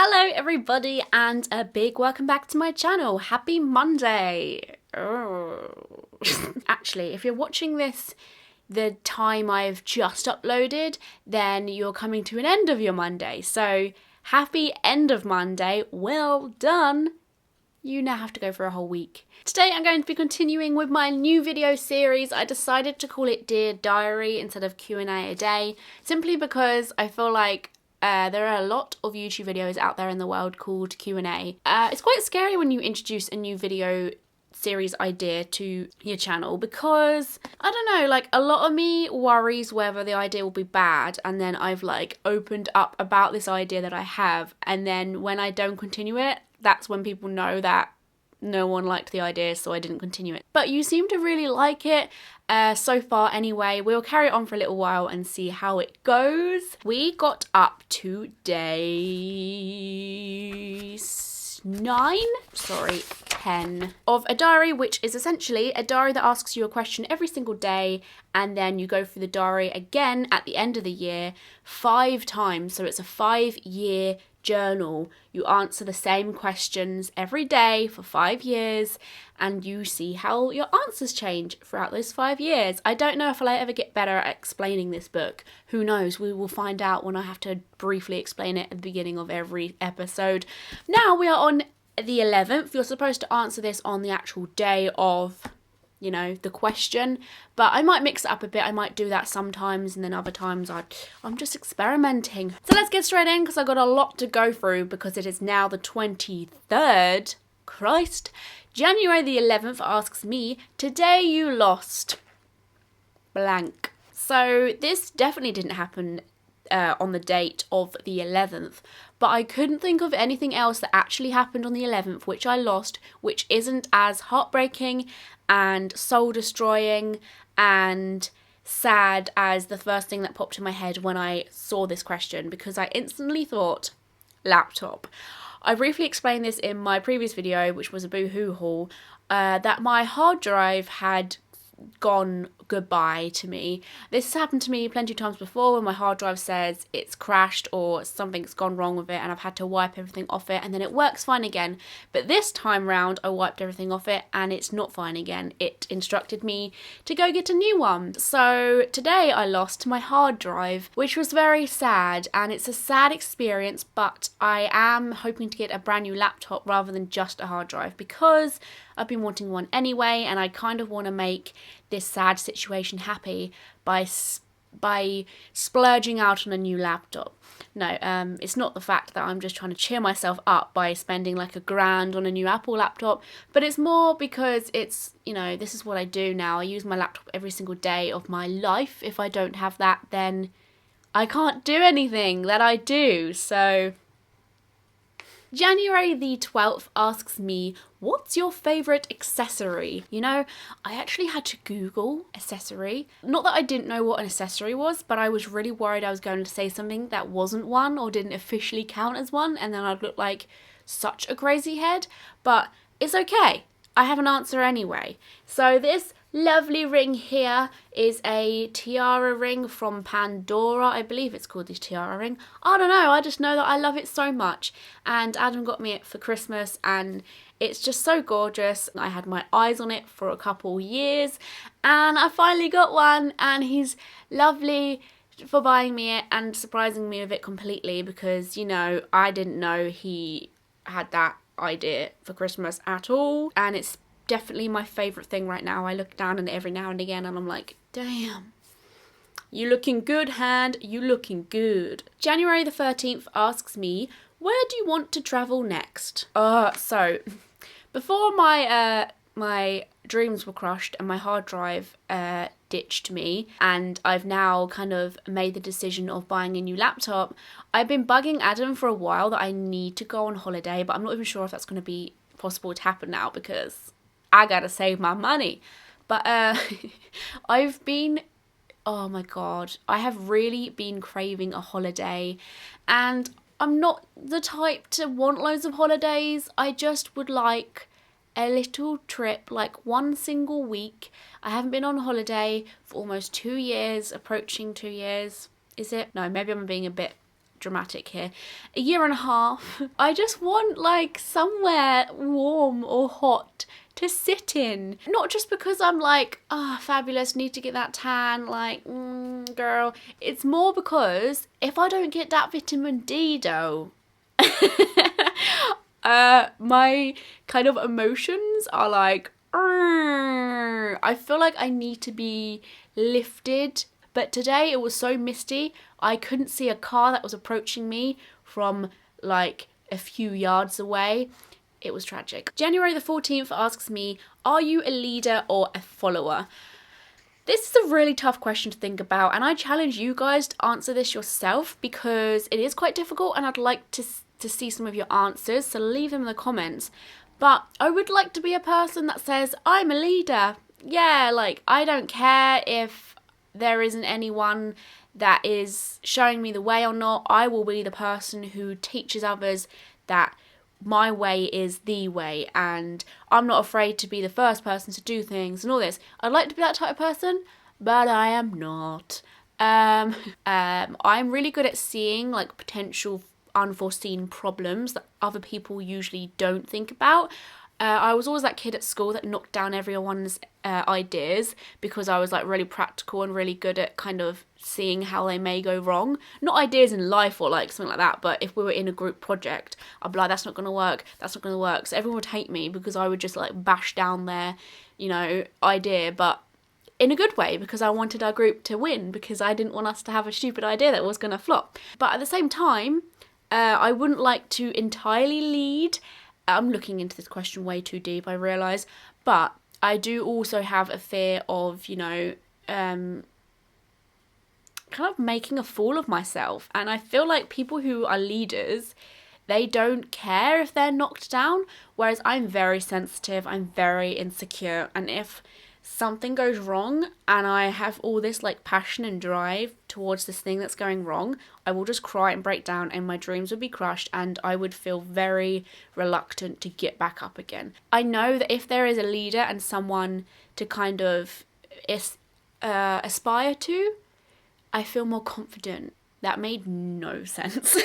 Hello everybody and a big welcome back to my channel. Happy Monday. Oh. Actually, if you're watching this the time I've just uploaded, then you're coming to an end of your Monday. So happy end of Monday. Well done. You now have to go for a whole week. Today I'm going to be continuing with my new video series. I decided to call it Dear Diary instead of Q&A a day, simply because I feel like there are a lot of YouTube videos out there in the world called Q&A. It's quite scary when you introduce a new video series idea to your channel because, I don't know, like a lot of me worries whether the idea will be bad, and then I've like opened up about this idea that I have, and then when I don't continue it, that's when people know that no one liked the idea, so I didn't continue it. But you seem to really like it so far anyway. We'll carry it on for a little while and see how it goes. We got up to day 10 of a diary, which is essentially a diary that asks you a question every single day, and then you go through the diary again at the end of the year 5 times. So it's a 5-year journal. You answer the same questions every day for 5 years, and you see how your answers change throughout those 5 years. I don't know if I'll ever get better at explaining this book. Who knows? We will find out when I have to briefly explain it at the beginning of every episode. Now we are on the 11th. You're supposed to answer this on the actual day of, you know, the question, but I might mix it up a bit. I might do that sometimes, and then other times I'm just experimenting. So let's get straight in, because I've got a lot to go through, because it is now the 23rd. Christ. January the 11th asks me, today you lost blank. So this definitely didn't happen on the date of the 11th, but I couldn't think of anything else that actually happened on the 11th which I lost, which isn't as heartbreaking and soul destroying and sad as the first thing that popped in my head when I saw this question, because I instantly thought laptop. I briefly explained this in my previous video, which was a boo-hoo haul, that my hard drive had gone goodbye to me. This has happened to me plenty of times before, when my hard drive says it's crashed or something's gone wrong with it, and I've had to wipe everything off it, and then it works fine again. But this time round I wiped everything off it and it's not fine again. It instructed me to go get a new one. So today I lost my hard drive, which was very sad, and it's a sad experience, but I am hoping to get a brand new laptop rather than just a hard drive, because I've been wanting one anyway, and I kind of want to make this sad situation happy by splurging out on a new laptop. No, it's not the fact that I'm just trying to cheer myself up by spending like $1,000 on a new Apple laptop, but it's more because it's, you know, this is what I do now. I use my laptop every single day of my life. If I don't have that, then I can't do anything that I do. So January the 12th asks me, what's your favourite accessory? You know, I actually had to Google accessory. Not that I didn't know what an accessory was, but I was really worried I was going to say something that wasn't one or didn't officially count as one, and then I'd look like such a crazy head. But it's okay. I have an answer anyway. So this lovely ring here is a tiara ring from Pandora. I believe it's called the tiara ring. I don't know, I just know that I love it so much, and Adam got me it for Christmas, and it's just so gorgeous. I had my eyes on it for a couple years, and I finally got one, and he's lovely for buying me it and surprising me with it completely, because, you know, I didn't know he had that idea for Christmas at all, and it's definitely my favourite thing right now. I look down on it every now and again and I'm like, damn, you looking good, hand, you looking good. January the 13th asks me, where do you want to travel next? So before my my dreams were crushed and my hard drive ditched me, and I've now kind of made the decision of buying a new laptop, I've been bugging Adam for a while that I need to go on holiday, but I'm not even sure if that's going to be possible to happen now, because I gotta save my money. But I've been, oh my god, I have really been craving a holiday, and I'm not the type to want loads of holidays. I just would like a little trip, like one single week. I haven't been on holiday for almost 2 years, approaching 2 years. Is it? No, maybe I'm being a bit dramatic here. A year and a half. I just want like somewhere warm or hot to sit in. Not just because I'm like, ah, oh, fabulous, need to get that tan, like, girl. It's more because if I don't get that vitamin D though, my kind of emotions are like, I feel like I need to be lifted. But today it was so misty, I couldn't see a car that was approaching me from like a few yards away. It was tragic. January the 14th asks me, are you a leader or a follower? This is a really tough question to think about, and I challenge you guys to answer this yourself because it is quite difficult, and I'd like to see some of your answers, so leave them in the comments. But I would like to be a person that says, I'm a leader. Yeah, like, I don't care if there isn't anyone that is showing me the way or not. I will be the person who teaches others that my way is the way, and I'm not afraid to be the first person to do things and all this. I'd like to be that type of person, but I am not. I'm really good at seeing like potential unforeseen problems that other people usually don't think about. I was always that kid at school that knocked down everyone's ideas because I was like really practical and really good at kind of seeing how they may go wrong. Not ideas in life or like something like that, but if we were in a group project, I'd be like, that's not going to work, that's not going to work. So everyone would hate me because I would just like bash down their, you know, idea, but in a good way, because I wanted our group to win, because I didn't want us to have a stupid idea that was going to flop. But at the same time, I wouldn't like to entirely lead. I'm looking into this question way too deep, I realise, but I do also have a fear of, you know, kind of making a fool of myself. And I feel like people who are leaders, they don't care if they're knocked down, whereas I'm very sensitive, I'm very insecure, and if something goes wrong and I have all this like passion and drive towards this thing that's going wrong, I will just cry and break down and my dreams would be crushed and I would feel very reluctant to get back up again. I know that if there is a leader and someone to kind of aspire to, I feel more confident. That made no sense.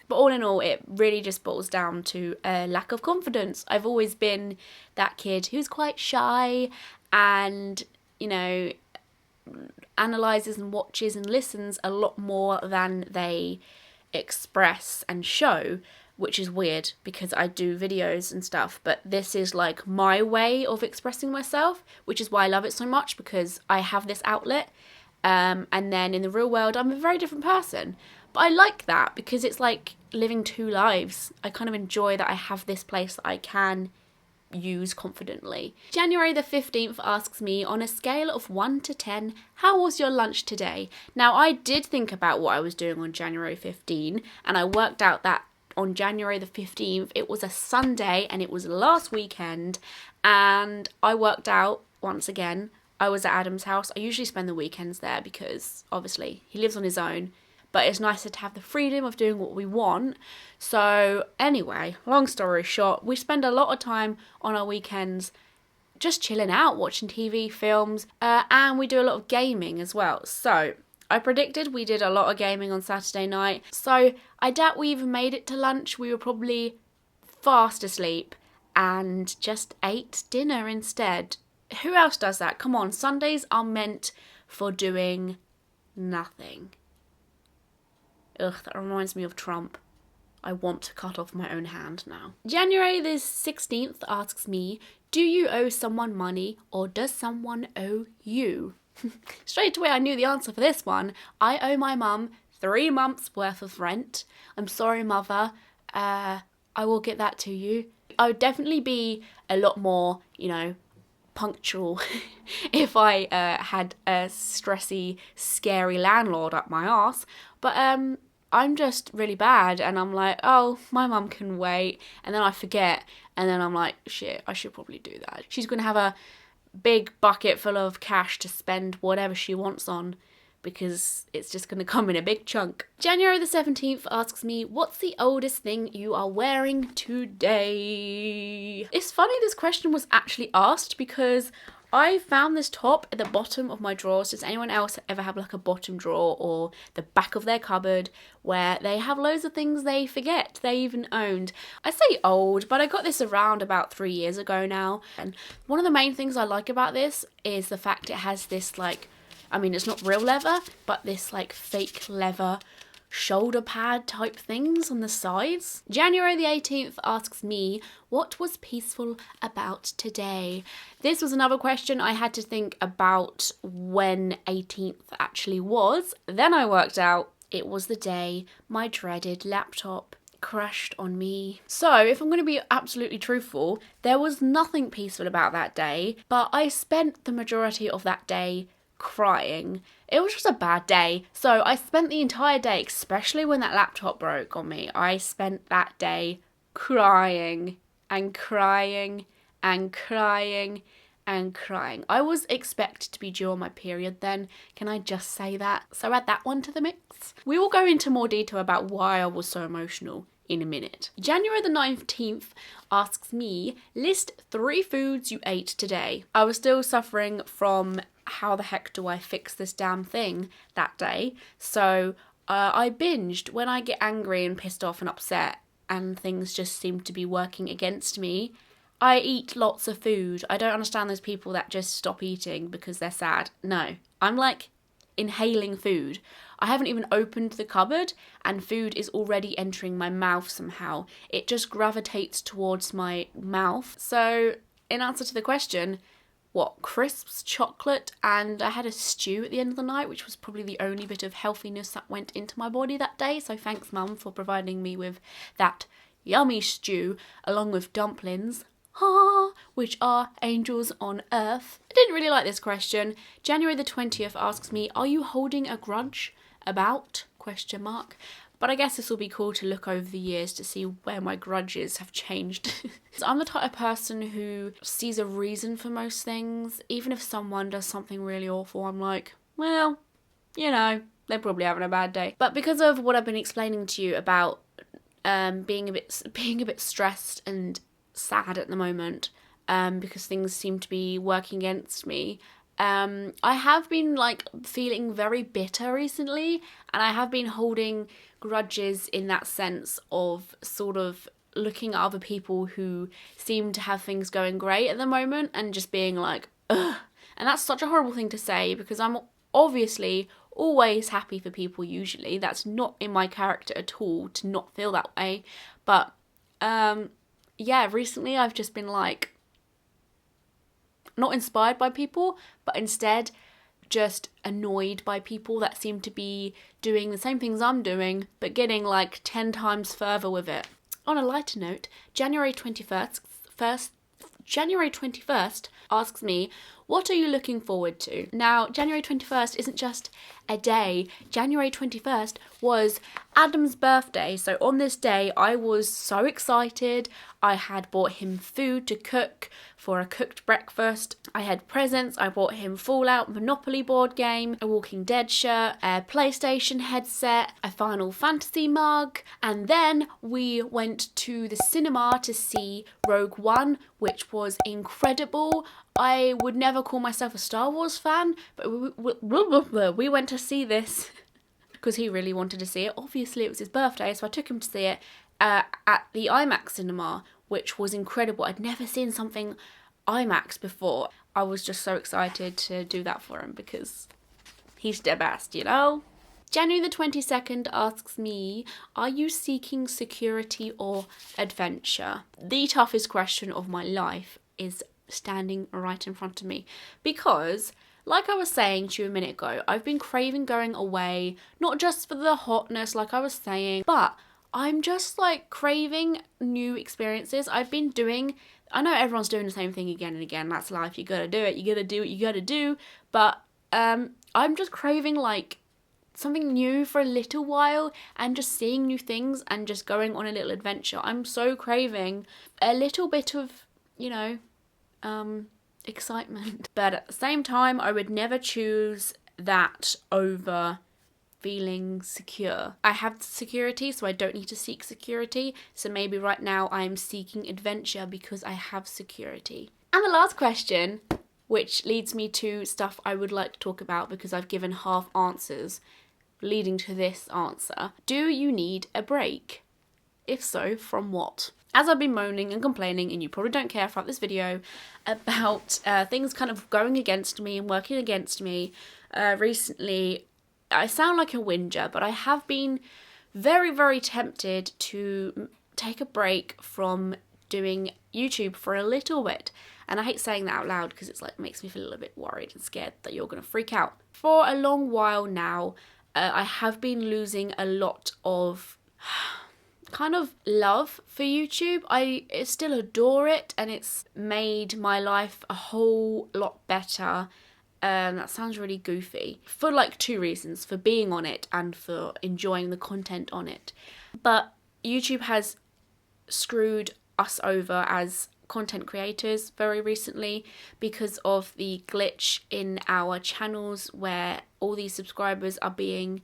But all in all, it really just boils down to a lack of confidence. I've always been that kid who's quite shy and, you know, analyses and watches and listens a lot more than they express and show, which is weird because I do videos and stuff, but this is like my way of expressing myself, which is why I love it so much, because I have this outlet, and then in the real world I'm a very different person. But I like that because it's like living two lives. I kind of enjoy that I have this place that I can use confidently. January the 15th asks me, on a scale of 1 to 10, how was your lunch today? Now, I did think about what I was doing on January 15, and I worked out that on January the 15th, it was a Sunday and it was last weekend, and I worked out, once again, I was at Adam's house. I usually spend the weekends there because, obviously, he lives on his own, but it's nicer to have the freedom of doing what we want. So anyway, long story short, we spend a lot of time on our weekends just chilling out, watching TV, films, and we do a lot of gaming as well. So I predicted we did a lot of gaming on Saturday night. So I doubt we even made it to lunch. We were probably fast asleep and just ate dinner instead. Who else does that? Come on, Sundays are meant for doing nothing. Ugh, that reminds me of Trump. I want to cut off my own hand now. January the 16th asks me, do you owe someone money or does someone owe you? Straight away I knew the answer for this one. I owe my mum 3 months worth of rent. I'm sorry, mother. I will get that to you. I would definitely be a lot more, you know, punctual if I had a stressy, scary landlord up my arse. But I'm just really bad and I'm like, oh, my mum can wait. And then I forget. And then I'm like, shit, I should probably do that. She's going to have a big bucket full of cash to spend whatever she wants on because it's just going to come in a big chunk. January the 17th asks me, what's the oldest thing you are wearing today? It's funny this question was actually asked because I found this top at the bottom of my drawers. Does anyone else ever have like a bottom drawer or the back of their cupboard where they have loads of things they forget they even owned? I say old, but I got this around about 3 years ago now. And one of the main things I like about this is the fact it has this like, I mean, it's not real leather, but this like fake leather shoulder pad type things on the sides. January the 18th asks me, what was peaceful about today? This was another question I had to think about when 18th actually was. Then I worked out it was the day my dreaded laptop crashed on me. So if I'm going to be absolutely truthful, there was nothing peaceful about that day, but I spent the majority of that day crying. It was just a bad day. So I spent the entire day, especially when that laptop broke on me, I spent that day crying and crying and crying and crying. I was expected to be due on my period then. Can I just say that? So add that one to the mix. We will go into more detail about why I was so emotional in a minute. January the 19th asks me, list 3 foods you ate today. I was still suffering from how the heck do I fix this damn thing that day. So I binged. When I get angry and pissed off and upset and things just seem to be working against me, I eat lots of food. I don't understand those people that just stop eating because they're sad. No, I'm like inhaling food. I haven't even opened the cupboard and food is already entering my mouth somehow. It just gravitates towards my mouth. So in answer to the question, what, crisps, chocolate, and I had a stew at the end of the night, which was probably the only bit of healthiness that went into my body that day. So thanks, Mum, for providing me with that yummy stew along with dumplings, which are angels on earth. I didn't really like this question. January the 20th asks me, are you holding a grudge about? ? But I guess this will be cool to look over the years to see where my grudges have changed. So I'm the type of person who sees a reason for most things. Even if someone does something really awful, I'm like, well, you know, they're probably having a bad day. But because of what I've been explaining to you about being a bit stressed and sad at the moment, because things seem to be working against me, I have been like feeling very bitter recently, and I have been holding grudges in that sense of sort of looking at other people who seem to have things going great at the moment and just being like, ugh. And that's such a horrible thing to say because I'm obviously always happy for people usually. That's not in my character at all to not feel that way. But yeah, recently I've just been like, not inspired by people, but instead just annoyed by people that seem to be doing the same things I'm doing, but getting like 10 times further with it. On a lighter note, January 21st asks me, what are you looking forward to? Now, January 21st isn't just a day. January 21st was Adam's birthday. So on this day, I was so excited. I had bought him food to cook for a cooked breakfast. I had presents. I bought him Fallout Monopoly board game, a Walking Dead shirt, a PlayStation headset, a Final Fantasy mug, and then we went to the cinema to see Rogue One, which was incredible. I would never call myself a Star Wars fan, but we went to see this because he really wanted to see it. Obviously, it was his birthday, so I took him to see it at the IMAX cinema, which was incredible. I'd never seen something IMAX before. I was just so excited to do that for him because he's the best, you know? January the 22nd asks me, are you seeking security or adventure? The toughest question of my life is standing right in front of me because, like I was saying to you a minute ago, I've been craving going away, not just for the hotness like I was saying, but I'm just like craving new experiences. I know everyone's doing the same thing again and again, that's life, you gotta do it, you gotta do what you gotta do, but I'm just craving like something new for a little while and just seeing new things and just going on a little adventure. I'm so craving a little bit of, you know, excitement. But at the same time, I would never choose that over feeling secure. I have security, so I don't need to seek security. So maybe right now I'm seeking adventure because I have security. And the last question which leads me to stuff I would like to talk about because I've given half answers leading to this answer. Do you need a break? If so, from what? As I've been moaning and complaining, and you probably don't care throughout this video, about things kind of going against me and working against me recently, I sound like a whinger, but I have been very, very tempted to take a break from doing YouTube for a little bit. And I hate saying that out loud because it's like makes me feel a little bit worried and scared that you're going to freak out. For a long while now, I have been losing a lot of kind of love for YouTube. I still adore it, and it's made my life a whole lot better. That sounds really goofy. For like two reasons, for being on it and for enjoying the content on it. But YouTube has screwed us over as content creators very recently because of the glitch in our channels where all these subscribers are being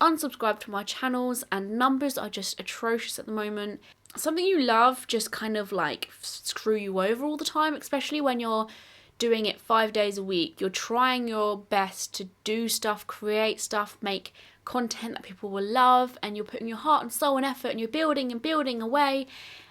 unsubscribed from our channels, and numbers are just atrocious at the moment. Something you love just kind of like screw you over all the time, especially when you're doing it 5 days a week. You're trying your best to do stuff, create stuff, make content that people will love, and you're putting your heart and soul and effort, and you're building and building away.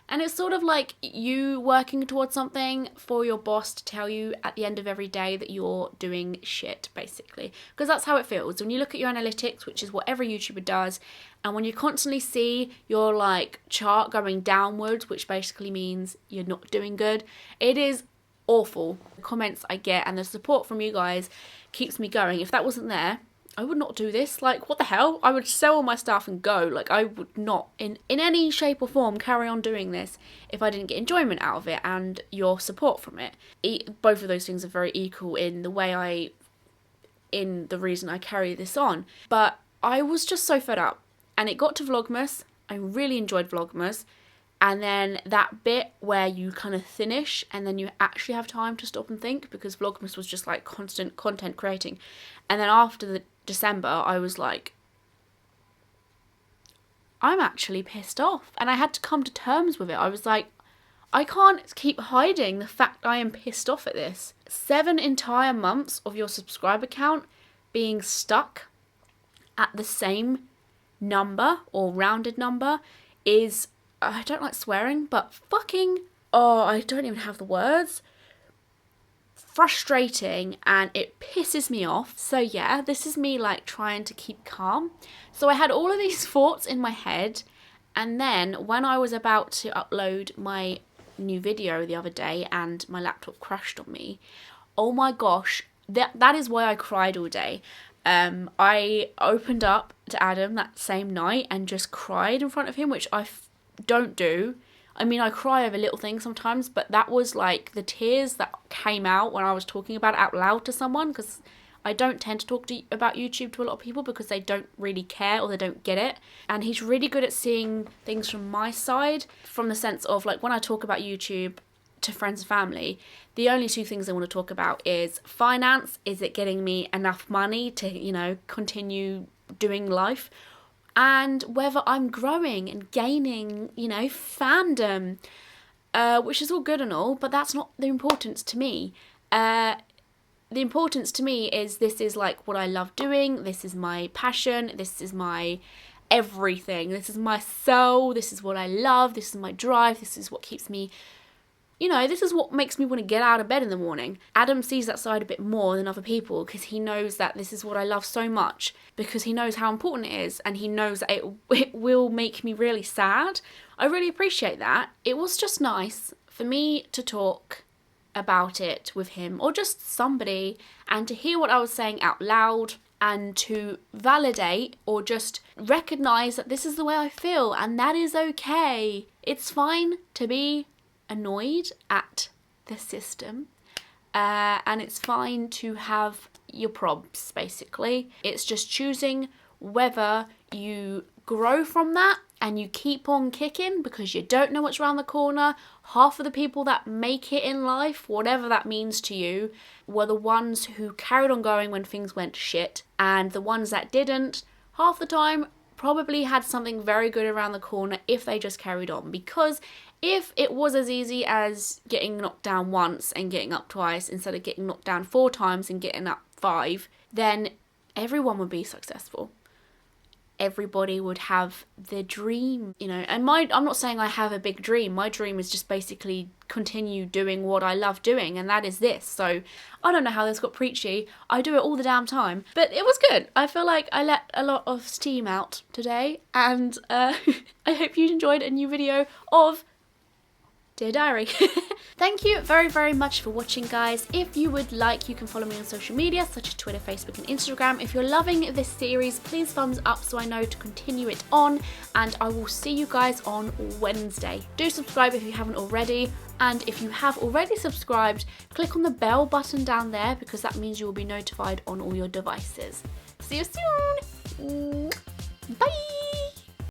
And it's sort of like you working towards something for your boss to tell you at the end of every day that you're doing shit, basically. Because that's how it feels. When you look at your analytics, which is what every YouTuber does, and when you constantly see your like chart going downwards, which basically means you're not doing good, it is awful. The comments I get and the support from you guys keeps me going. If that wasn't there, I would not do this. Like, what the hell? I would sell all my stuff and go. Like, I would not, in any shape or form, carry on doing this if I didn't get enjoyment out of it and your support from it. Both of those things are very equal in the reason I carry this on. But I was just so fed up. And it got to Vlogmas. I really enjoyed Vlogmas. And then that bit where you kind of finish and then you actually have time to stop and think, because Vlogmas was just like constant content creating. And then after the December, I was like, I'm actually pissed off. And I had to come to terms with it. I was like, I can't keep hiding the fact I am pissed off at this. 7 entire months of your subscriber count being stuck at the same number or rounded number is, I don't like swearing, but fucking, I don't even have the words. Frustrating, and it pisses me off. So yeah, this is me like trying to keep calm. So I had all of these thoughts in my head, and then when I was about to upload my new video the other day and my laptop crashed on me, oh my gosh, that is why I cried all day. I opened up to Adam that same night and just cried in front of him, which I don't do. I mean, I cry over little things sometimes, but that was like the tears that came out when I was talking about it out loud to someone, because I don't tend to talk about YouTube to a lot of people because they don't really care or they don't get it. And he's really good at seeing things from my side, from the sense of like when I talk about YouTube to friends and family, the only two things I want to talk about is finance, is it getting me enough money to, you know, continue doing life, and whether I'm growing and gaining, you know, fandom, which is all good and all, but that's not the importance to me. The importance to me is this is like what I love doing, this is my passion, this is my everything, this is my soul, this is what I love, this is my drive, this is what keeps me, you know, this is what makes me want to get out of bed in the morning. Adam sees that side a bit more than other people because he knows that this is what I love so much, because he knows how important it is, and he knows that it will make me really sad. I really appreciate that. It was just nice for me to talk about it with him, or just somebody, and to hear what I was saying out loud, and to validate or just recognise that this is the way I feel, and that is okay. It's fine to be annoyed at the system, and it's fine to have your probs, basically. It's just choosing whether you grow from that and you keep on kicking because you don't know what's around the corner. Half of the people that make it in life, whatever that means to you, were the ones who carried on going when things went shit, and the ones that didn't, half the time, probably had something very good around the corner if they just carried on. Because if it was as easy as getting knocked down once and getting up twice instead of getting knocked down 4 times and getting up 5, then everyone would be successful. Everybody would have their dream, you know. And I'm not saying I have a big dream. My dream is just basically continue doing what I love doing, and that is this. So I don't know how this got preachy. I do it all the damn time, but it was good. I feel like I let a lot of steam out today, and I hope you enjoyed a new video of Dear Diary. Thank you very, very much for watching, guys. If you would like, you can follow me on social media such as Twitter, Facebook and Instagram. If you're loving this series, please thumbs up so I know to continue it on, and I will see you guys on Wednesday. Do subscribe if you haven't already, and if you have already subscribed, click on the bell button down there because that means you will be notified on all your devices. See you soon. Bye.